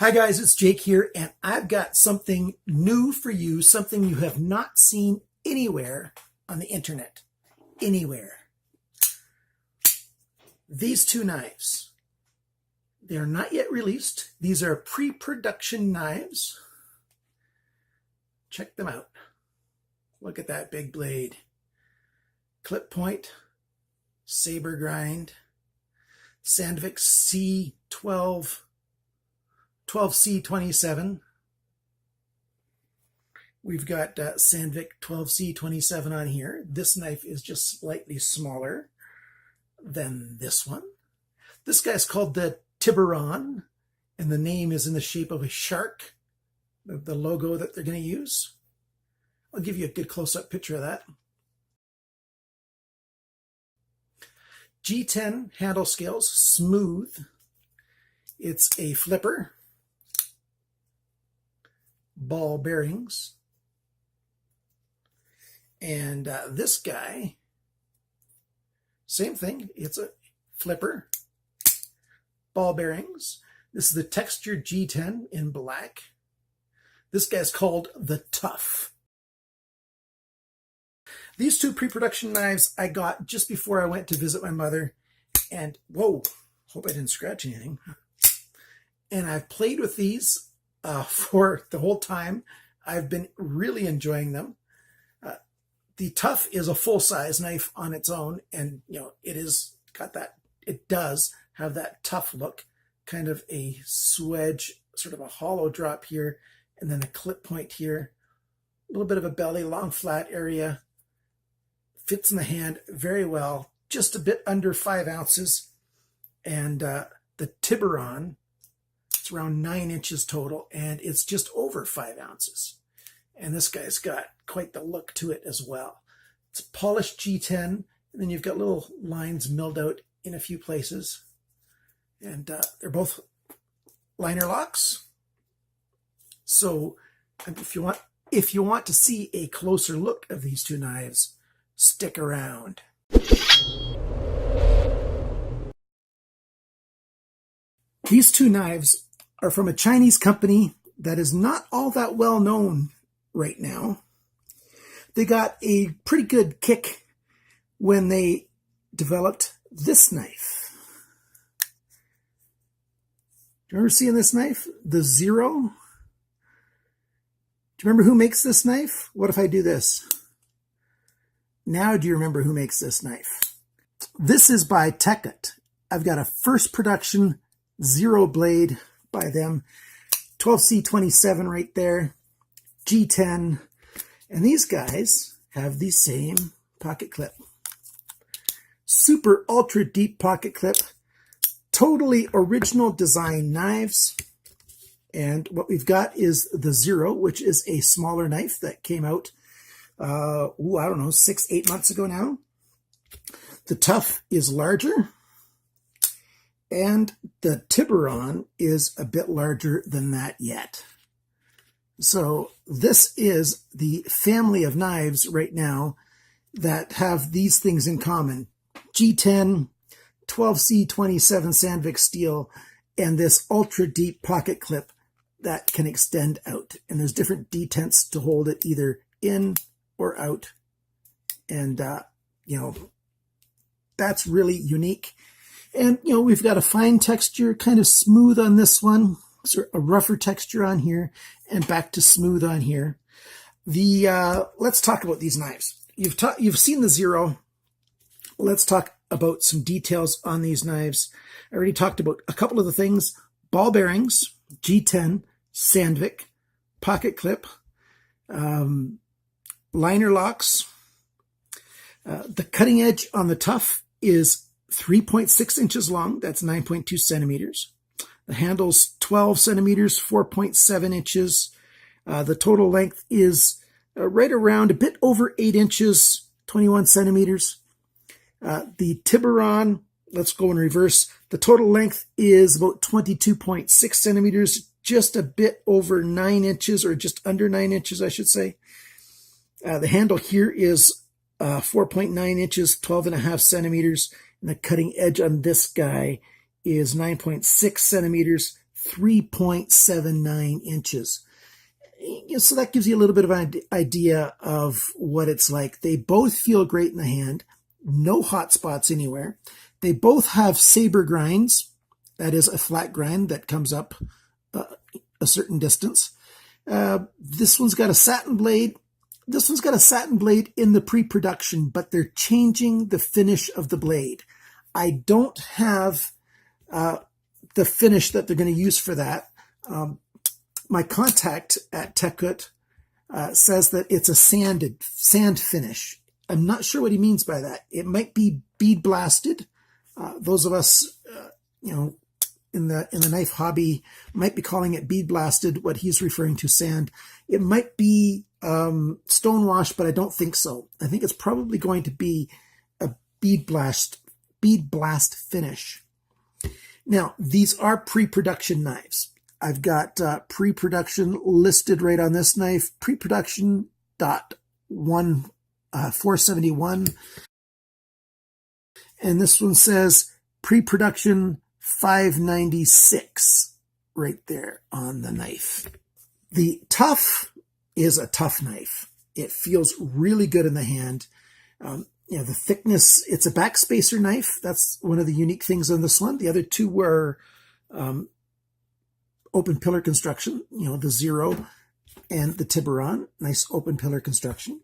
Hi guys, it's Jake here, and I've got something new for you, something you have not seen anywhere on the internet. Anywhere. These two knives. They are not yet released. These are pre-production knives. Check them out. Look at that big blade. Clip point, saber grind, Sandvik C12C27. We've got Sandvik 12C27 on here. This knife is just slightly smaller than this one. This guy's called the TIBURON, and the name is in the shape of a shark, the logo that they're going to use. I'll give you a good close-up picture of that. G10 handle scales, smooth. It's a flipper. Ball bearings. And this guy, same thing. It's a flipper. Ball bearings. This is the textured G10 in black. This guy's called the TOUGH. These two pre-production knives I got just before I went to visit my mother. And whoa, hope I didn't scratch anything. And I've played with these for the whole time. I've been really enjoying them. The TOUGH is a full-size knife on its own, and it is got that. It does have that tough look, kind of a swedge, sort of a hollow drop here, and then a clip point here. A little bit of a belly, long flat area. Fits in the hand very well. Just a bit under 5 ounces, and the TIBURON. It's around 9 inches total, and it's just over 5 ounces. And this guy's got quite the look to it as well. It's a polished G10, and then you've got little lines milled out in a few places. And they're both liner locks. So if you want to see a closer look of these two knives, stick around. These two knives are from a Chinese company that is not all that well known right now. They got a pretty good kick when they developed this knife. Do you remember seeing this knife? The Zero? Do you remember who makes this knife? What if I do this? Now do you remember who makes this knife? This is by Tekut. I've got a first production Zero blade by them. 12C27 right there. G10. And these guys have the same pocket clip. Super ultra deep pocket clip. Totally original design knives. And what we've got is the Zero, which is a smaller knife that came out, I don't know, 6-8 months ago now. The TOUGH is larger. And the TIBURON is a bit larger than that yet. So this is the family of knives right now that have these things in common. G10, 12C27 Sandvik steel, and this ultra deep pocket clip that can extend out. And there's different detents to hold it either in or out. And, that's really unique. And, we've got a fine texture, kind of smooth on this one. So a rougher texture on here, and back to smooth on here. Let's talk about these knives. You've seen the Zero. Let's talk about some details on these knives. I already talked about a couple of the things. Ball bearings, G10, Sandvik, pocket clip, liner locks. The cutting edge on the TOUGH is 3.6 inches long. That's 9.2 centimeters. The handle's 12 centimeters, 4.7 inches. The total length is right around a bit over 8 inches, 21 centimeters. The TIBURON, let's go in reverse. The total length is about 22.6 centimeters, just a bit over 9 inches, or just under 9 inches, I should say. The handle here is 4.9 inches, 12.5 centimeters. And the cutting edge on this guy is 9.6 centimeters, 3.79 inches. So that gives you a little bit of an idea of what it's like. They both feel great in the hand. No hot spots anywhere. They both have saber grinds. That is a flat grind that comes up a certain distance. This one's got a satin blade. This one's got a satin blade in the pre-production, but they're changing the finish of the blade. I don't have the finish that they're going to use for that. My contact at Tekut says that it's a sand finish. I'm not sure what he means by that. It might be bead blasted. Those of us, in the knife hobby might be calling it bead blasted. What he's referring to sand. It might be stone wash, but I don't think so. I think it's probably going to be a bead blast finish. Now, these are pre-production knives. I've got pre-production listed right on this knife, pre-production .471. And this one says pre-production 596 right there on the knife. The TOUGH is a tough knife. It feels really good in the hand. The thickness, it's a backspacer knife. That's one of the unique things on this one. The other two were open pillar construction, the Zero and the Tiburon, nice open pillar construction.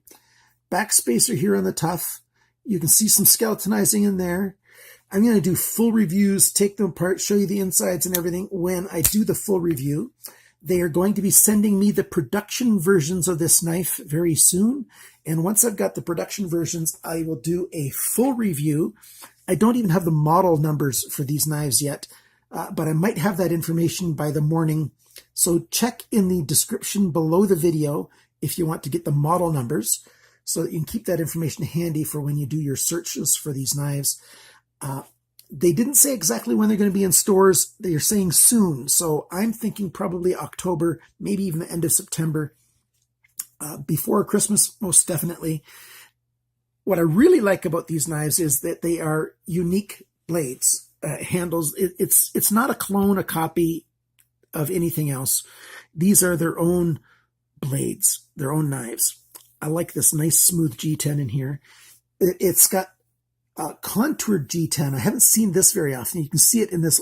Backspacer here on the TOUGH. You can see some skeletonizing in there. I'm going to do full reviews, take them apart, show you the insides and everything when I do the full review. They are going to be sending me the production versions of this knife very soon. And once I've got the production versions, I will do a full review. I don't even have the model numbers for these knives yet, but I might have that information by the morning. So check in the description below the video if you want to get the model numbers so that you can keep that information handy for when you do your searches for these knives. They didn't say exactly when they're going to be in stores. They're saying soon. So I'm thinking probably October, maybe even the end of September, before Christmas, most definitely. What I really like about these knives is that they are unique blades, handles. It's not a clone, a copy of anything else. These are their own blades, their own knives. I like this nice smooth G10 in here. It's got contoured G10. I haven't seen this very often. You can see it in this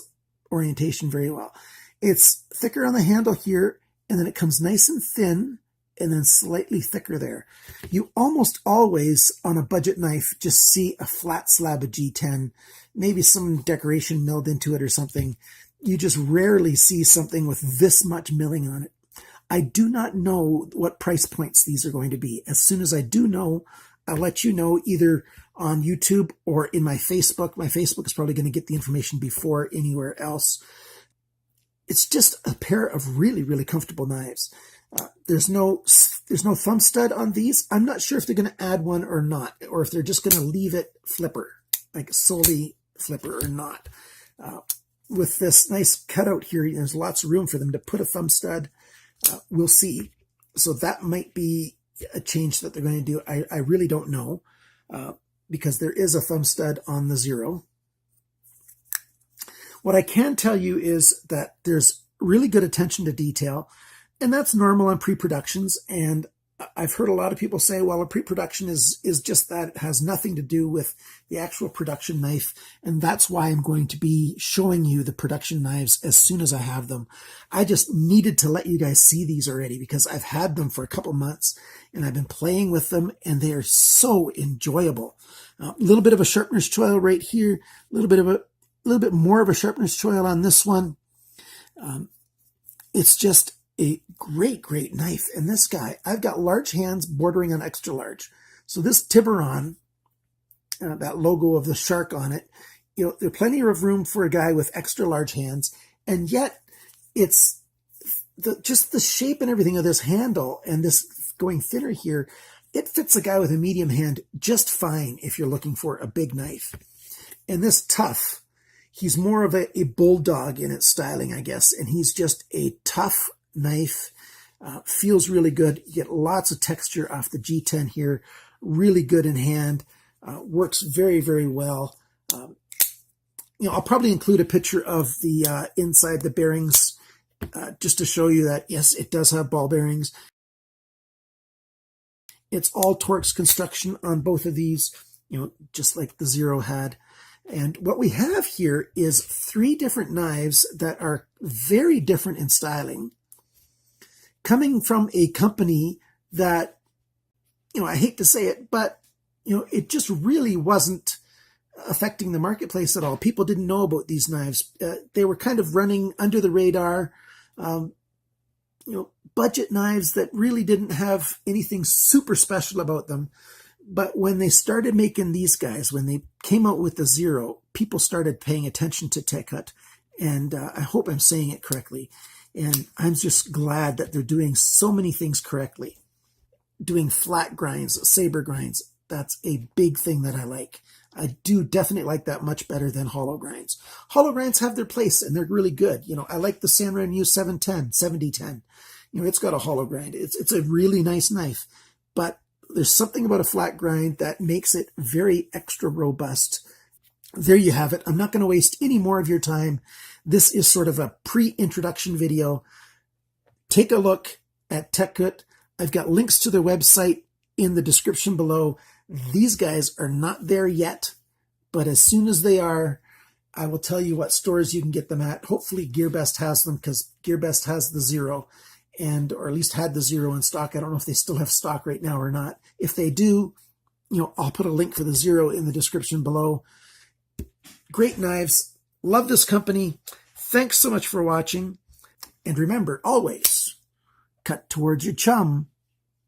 orientation very well. It's thicker on the handle here, and then it comes nice and thin, and then slightly thicker there. You almost always, on a budget knife, just see a flat slab of G10, maybe some decoration milled into it or something. You just rarely see something with this much milling on it. I do not know what price points these are going to be. As soon as I do know, I'll let you know either on YouTube or in my Facebook. My Facebook is probably going to get the information before anywhere else. It's just a pair of really, really comfortable knives. There's no thumb stud on these. I'm not sure if they're going to add one or not, or if they're just going to leave it flipper, like solely flipper or not. With this nice cutout here, there's lots of room for them to put a thumb stud. We'll see. So that might be a change that they're going to do. I really don't know because there is a thumb stud on the Zero. What I can tell you is that there's really good attention to detail, and that's normal on pre-productions. And I've heard a lot of people say, well, a pre-production is just that. It has nothing to do with the actual production knife. And that's why I'm going to be showing you the production knives as soon as I have them. I just needed to let you guys see these already because I've had them for a couple months and I've been playing with them and they are so enjoyable. A little bit of a sharpener's choil right here, a little bit more of a sharpener's choil on this one. It's just a great knife. And this guy, I've got large hands bordering on extra large. So this Tiburon, that logo of the shark on it, there's plenty of room for a guy with extra large hands. And yet it's just the shape and everything of this handle and this going thinner here. It fits a guy with a medium hand just fine if you're looking for a big knife. And this TOUGH, he's more of a bulldog in its styling, I guess. And he's just a tough knife. Feels really good. You get lots of texture off the G10 here. Really good in hand. Works very, very well. I'll probably include a picture of the inside, the bearings just to show you that, yes, it does have ball bearings. It's all Torx construction on both of these, just like the Zero had. And what we have here is 3 different knives that are very different in styling, coming from a company that, I hate to say it, but, it just really wasn't affecting the marketplace at all. People didn't know about these knives. They were kind of running under the radar, budget knives that really didn't have anything super special about them. But when they started making these guys, when they came out with the Zero, people started paying attention to Tekut. And I hope I'm saying it correctly. And I'm just glad that they're doing so many things correctly. Doing flat grinds, saber grinds, that's a big thing that I like. I do definitely like that much better than hollow grinds. Hollow grinds have their place and they're really good. I like the Sanren U710, 7010. It's got a hollow grind. It's a really nice knife, but there's something about a flat grind that makes it very extra robust. There you have it. I'm not going to waste any more of your time. This is sort of a pre-introduction video. Take a look at Tekut. I've got links to their website in the description below. These guys are not there yet, but as soon as they are, I will tell you what stores you can get them at. Hopefully GearBest has them, because GearBest has the Zero, or at least had the Zero in stock. I don't know if they still have stock right now or not. If they do, I'll put a link for the Zero in the description below. Great knives. Love this company. Thanks so much for watching. And remember, always cut towards your chum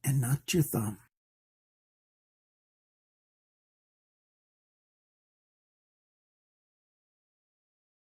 and not your thumb.